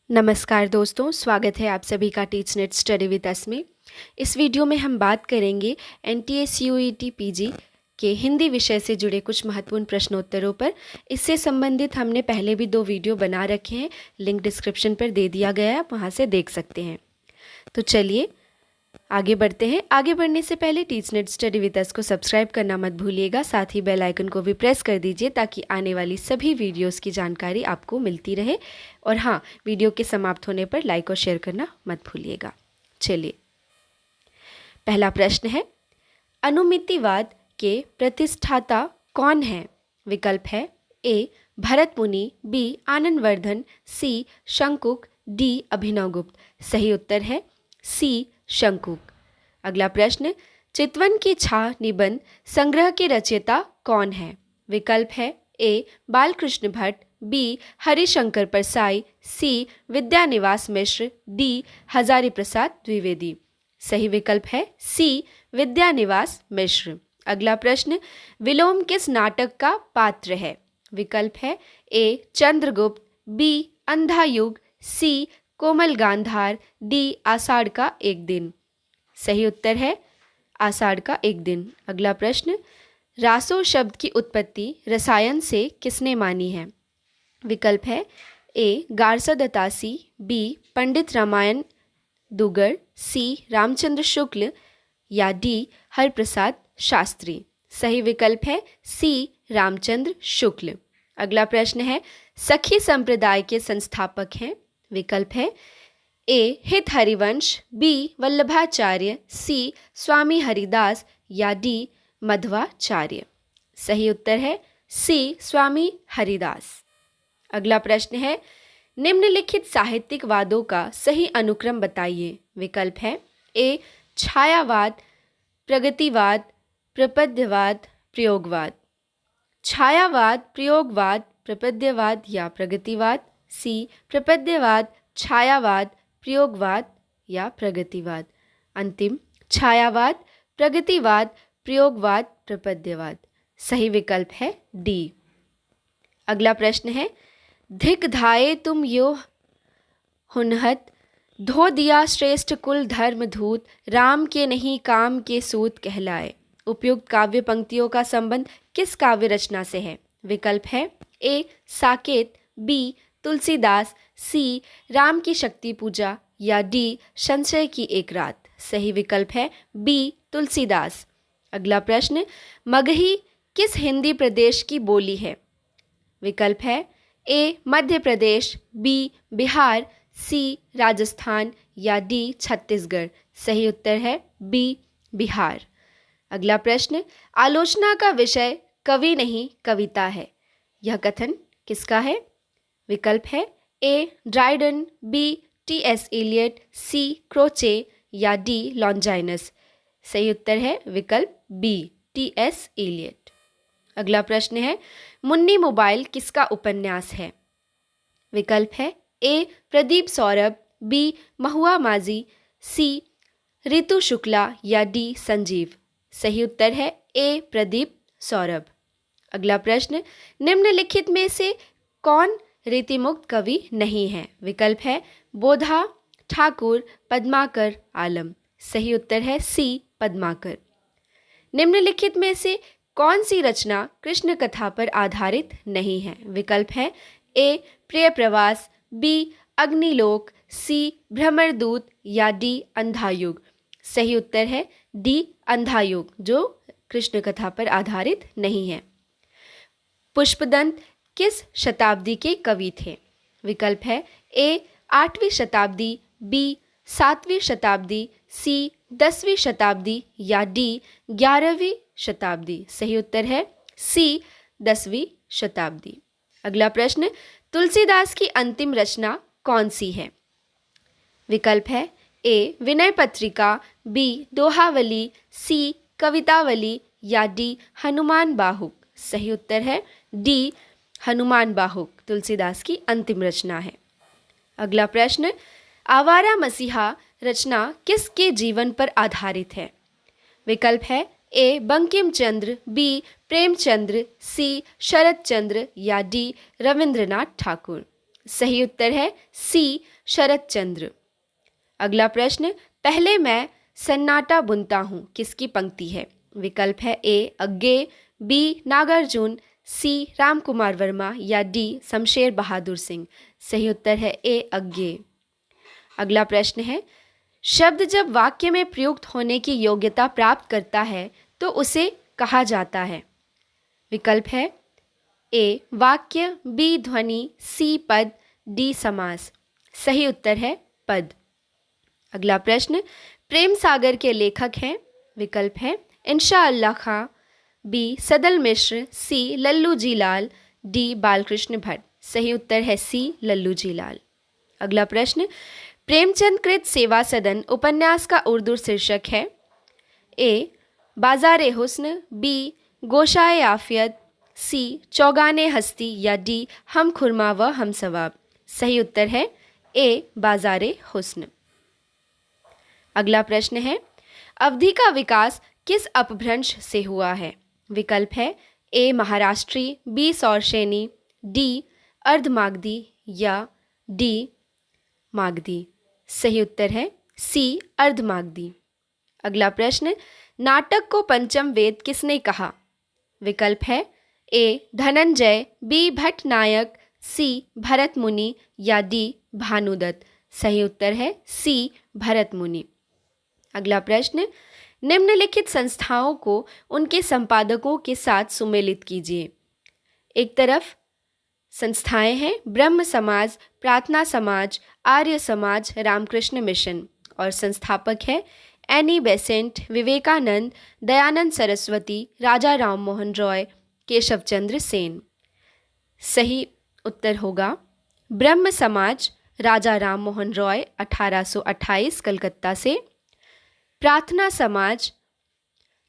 नमस्कार दोस्तों, स्वागत है आप सभी का टीचनेट स्टडी विद अस में। इस वीडियो में हम बात करेंगे NTA-CUET PG के हिंदी विषय से जुड़े कुछ महत्वपूर्ण प्रश्नोत्तरों पर। इससे संबंधित हमने पहले भी 2 वीडियो बना रखे हैं, लिंक डिस्क्रिप्शन पर दे दिया गया है, आप वहाँ से देख सकते हैं। तो चलिए आगे बढ़ते हैं। आगे बढ़ने से पहले टीचनेट स्टडी विद अस को सब्सक्राइब करना मत भूलिएगा, साथ ही बेल आइकन को भी प्रेस कर दीजिए ताकि आने वाली सभी वीडियोस की जानकारी आपको मिलती रहे। और हाँ, वीडियो के समाप्त होने पर लाइक और शेयर करना मत भूलिएगा। चलिए, पहला प्रश्न है, अनुमितिवाद के प्रतिष्ठाता कौन है? विकल्प है ए भरत मुनि, बी आनंदवर्धन, सी शंकुक, डी अभिनवगुप्त। सही उत्तर है सी शंकुक। अगला प्रश्न, चितवन की छाह निबंध संग्रह के रचयिता कौन है? विकल्प है ए बालकृष्ण भट्ट, बी हरिशंकर परसाई, सी विद्यानिवास मिश्र, डी हजारी प्रसाद द्विवेदी। सही विकल्प है सी विद्यानिवास मिश्र। अगला प्रश्न, विलोम किस नाटक का पात्र है? विकल्प है ए चंद्रगुप्त, बी अंधा युग, सी कोमल गांधार, डी आषाढ़ का एक दिन। सही उत्तर है आषाढ़ का एक दिन। अगला प्रश्न, रासो शब्द की उत्पत्ति रसायन से किसने मानी है? विकल्प है ए गारसा दत्तासी, बी पंडित रामायण दुगर, सी रामचंद्र शुक्ल या डी हरप्रसाद शास्त्री। सही विकल्प है सी रामचंद्र शुक्ल। अगला प्रश्न है, सखी संप्रदाय के संस्थापक हैं? विकल्प है ए हित हरिवंश, बी वल्लभाचार्य, सी स्वामी हरिदास या डी मध्वाचार्य। सही उत्तर है सी स्वामी हरिदास। अगला प्रश्न है, निम्नलिखित साहित्यिक वादों का सही अनुक्रम बताइए। विकल्प है ए छायावाद, प्रगतिवाद, प्रपद्यवाद, प्रयोगवाद। छायावाद, प्रयोगवाद, प्रपद्यवाद या प्रगतिवाद, सी प्रपद्यवाद, छायावाद, प्रयोगवाद या प्रगतिवाद। अंतिम, छायावाद, प्रगतिवाद, प्रयोगवाद, प्रपद्यवाद। सही विकल्प है डी। अगला प्रश्न है, धिक धाये तुम यो हुनहत, धो दिया श्रेष्ठ कुल धर्म धूत, राम के नहीं काम के सूत कहलाए। उपयुक्त काव्य पंक्तियों का संबंध किस काव्य रचना से है? विकल्प है ए साकेत, बी तुलसीदास, सी राम की शक्ति पूजा या डी संशय की एक रात। सही विकल्प है बी तुलसीदास। अगला प्रश्न, मगही किस हिंदी प्रदेश की बोली है? विकल्प है ए मध्य प्रदेश, बी बिहार, सी राजस्थान या डी छत्तीसगढ़। सही उत्तर है बी बिहार। अगला प्रश्न, आलोचना का विषय कवि नहीं कविता है, यह कथन किसका है? विकल्प है ए ड्राइडन, बी T.S. एलियट, सी क्रोचे या डी लॉन्जाइनस। सही उत्तर है विकल्प बी T.S. एलियट। अगला प्रश्न है, मुन्नी मोबाइल किसका उपन्यास है? विकल्प है ए प्रदीप सौरभ, बी महुआ माझी, सी ऋतु शुक्ला या डी संजीव। सही उत्तर है ए प्रदीप सौरभ। अगला प्रश्न, निम्नलिखित में से कौन रीतिमुक्त कवि नहीं है? विकल्प है बोधा, ठाकुर, पद्माकर, आलम। सही उत्तर है सी पद्माकर। निम्नलिखित में से कौन सी रचना कृष्ण कथा पर आधारित नहीं है? विकल्प है ए प्रिय प्रवास, बी अग्निलोक, सी भ्रमरदूत या डी अंधायुग। सही उत्तर है डी अंधायुग, जो कृष्ण कथा पर आधारित नहीं है। पुष्पदंत किस शताब्दी के कवि थे? विकल्प है ए 8वीं शताब्दी, बी 7वीं शताब्दी, सी 10वीं शताब्दी या डी 11वीं शताब्दी। सही उत्तर है सी 10वीं शताब्दी। अगला प्रश्न, तुलसीदास की अंतिम रचना कौन सी है? विकल्प है ए विनय पत्रिका, बी दोहावली, सी कवितावली या डी हनुमान बाहुक। सही उत्तर है डी हनुमान बाहुक तुलसीदास की अंतिम रचना है। अगला प्रश्न, आवारा मसीहा रचना किसके जीवन पर आधारित है? विकल्प है ए बंकिम चंद्र, बी प्रेमचंद्र, सी शरद चंद्र या डी रविंद्रनाथ ठाकुर। सही उत्तर है सी शरत चंद्र। अगला प्रश्न, पहले मैं सन्नाटा बुनता हूँ किसकी पंक्ति है? विकल्प है ए अज्ञे, बी नागार्जुन, सी रामकुमार वर्मा या डी शमशेर बहादुर सिंह। सही उत्तर है ए अज्ञे। अगला प्रश्न है, शब्द जब वाक्य में प्रयुक्त होने की योग्यता प्राप्त करता है तो उसे कहा जाता है? विकल्प है ए वाक्य, बी ध्वनि, सी पद, डी समास। सही उत्तर है पद। अगला प्रश्न, प्रेम सागर के लेखक हैं? विकल्प है इंशाअल्लाह खां, बी सदल मिश्र, सी लल्लू जी लाल, डी बालकृष्ण भट्ट। सही उत्तर है सी लल्लू जी लाल। अगला प्रश्न, प्रेमचंद कृत सेवा सदन उपन्यास का उर्दू शीर्षक है? ए बाज़ारे हुस्न, बी गोशाए आफियत, सी चौगाने हस्ती या डी हम खुरमा व हम सवाब। सही उत्तर है ए बाज़ारे हुस्न। अगला प्रश्न है, अवधि का विकास किस अपभ्रंश से हुआ है? विकल्प है ए महाराष्ट्री, बी सौरसेनी, डी अर्धमागधी या डी मागधी। सही उत्तर है सी अर्धमागधी। अगला प्रश्न, नाटक को पंचम वेद किसने कहा? विकल्प है ए धनंजय, बी भट्टनायक, सी भरत मुनि या डी भानुदत्त। सही उत्तर है सी भरत मुनि। अगला प्रश्न, निम्नलिखित संस्थाओं को उनके संपादकों के साथ सुमेलित कीजिए। एक तरफ संस्थाएं हैं ब्रह्म समाज, प्रार्थना समाज, आर्य समाज, रामकृष्ण मिशन, और संस्थापक है एनी बेसेंट, विवेकानंद, दयानंद सरस्वती, राजा राम मोहन रॉय, केशव चंद्र सेन। सही उत्तर होगा ब्रह्म समाज, राजा राम मोहन रॉय 1828 कलकत्ता से, प्रार्थना समाज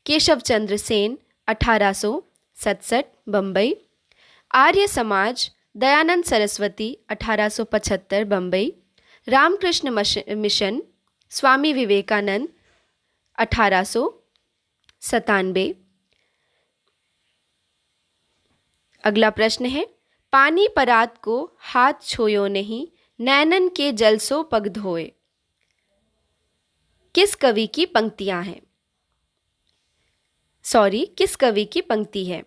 केशव चंद्र सेन 1867 बम्बई, आर्य समाज दयानंद सरस्वती 1875 बम्बई, रामकृष्ण मिशन स्वामी विवेकानंद 1897। अगला प्रश्न है, पानी परात को हाथ छोयो नहीं, नैनन के जल सो पग धोए। किस कवि की पंक्तियां हैं? किस कवि की पंक्ति है?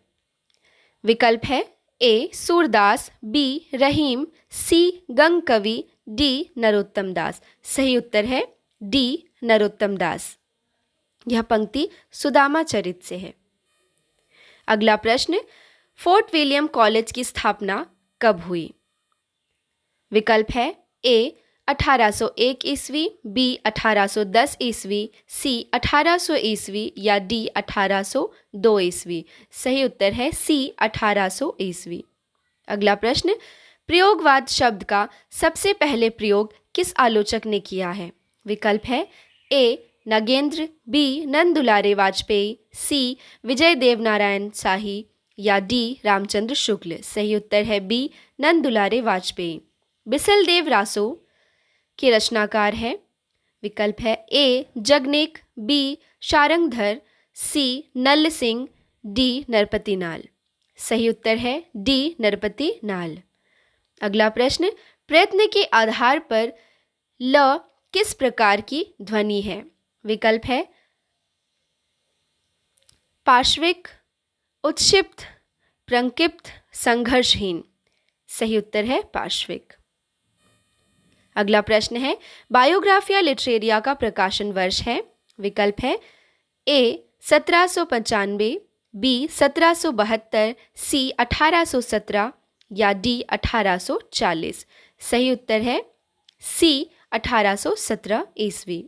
विकल्प है ए सूरदास, बी रहीम, सी गंग कवि, डी नरोत्तम दास। सही उत्तर है डी नरोत्तम दास। यह पंक्ति सुदामा चरित से है। अगला प्रश्न, फोर्ट विलियम कॉलेज की स्थापना कब हुई? विकल्प है ए 1801 ईस्वी, बी 1810 ईस्वी, सी 1800 ईस्वी या डी 1802 ईस्वी। सही उत्तर है सी 1800 ईस्वी। अगला प्रश्न, प्रयोगवाद शब्द का सबसे पहले प्रयोग किस आलोचक ने किया है? विकल्प है ए नगेंद्र, बी नंद दुलारे वाजपेयी, सी विजय देव नारायण शाही या डी रामचंद्र शुक्ल। सही उत्तर है बी नंद दुलारे वाजपेयी। बिसल रासो के रचनाकार है? विकल्प है ए जगनेक, बी शारंगधर, सी नल्ल सिंह, डी नरपति नाल। सही उत्तर है डी नरपति नाल। अगला प्रश्न, प्रयत्न के आधार पर ल किस प्रकार की ध्वनि है? विकल्प है पार्श्विक, उत्क्षिप्त, प्रंकिप्त, संघर्षहीन। सही उत्तर है पार्श्विक। अगला प्रश्न है, बायोग्राफिया लिटरेरिया का प्रकाशन वर्ष है? विकल्प है ए 1795, बी 1772, सी 1817 या डी 1840। सही उत्तर है सी 1817 ईस्वी।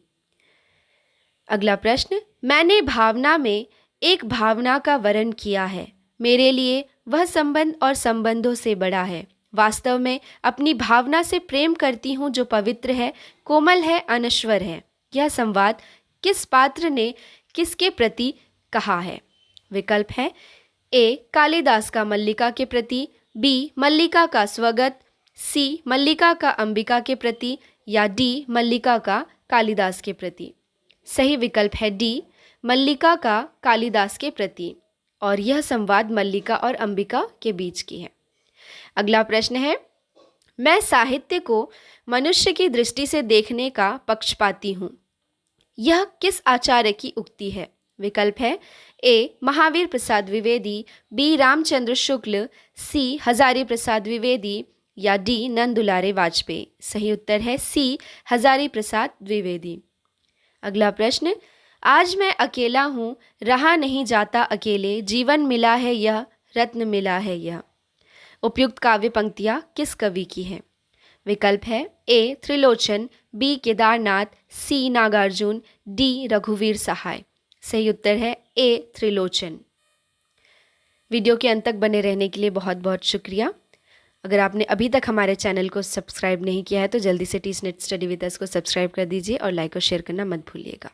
अगला प्रश्न, मैंने भावना में एक भावना का वर्णन किया है, मेरे लिए वह संबंध और संबंधों से बड़ा है। वास्तव में अपनी भावना से प्रेम करती हूँ जो पवित्र है, कोमल है, अनश्वर है। यह संवाद किस पात्र ने किसके प्रति कहा है? विकल्प है ए कालिदास का मल्लिका के प्रति, बी मल्लिका का स्वगत, सी मल्लिका का अंबिका के प्रति या डी मल्लिका का कालिदास के प्रति। सही विकल्प है डी मल्लिका का कालिदास के प्रति, और यह संवाद मल्लिका और अंबिका के बीच की है। अगला प्रश्न है, मैं साहित्य को मनुष्य की दृष्टि से देखने का पक्षपाती हूँ। यह किस आचार्य की उक्ति है? विकल्प है ए महावीर प्रसाद द्विवेदी, बी रामचंद्र शुक्ल, सी हजारी प्रसाद द्विवेदी या डी नंद दुलारे वाजपेयी। सही उत्तर है सी हजारी प्रसाद द्विवेदी। अगला प्रश्न, आज मैं अकेला हूँ, रहा नहीं जाता अकेले, जीवन मिला है यह, रत्न मिला है यह। उपयुक्त काव्य पंक्तियाँ किस कवि की हैं? विकल्प है ए त्रिलोचन, बी केदारनाथ, सी नागार्जुन, डी रघुवीर सहाय। सही उत्तर है ए त्रिलोचन। वीडियो के अंत तक बने रहने के लिए बहुत बहुत शुक्रिया। अगर आपने अभी तक हमारे चैनल को सब्सक्राइब नहीं किया है तो जल्दी से टीचनेट स्टडी विद अस को सब्सक्राइब कर दीजिए और लाइक और शेयर करना मत भूलिएगा।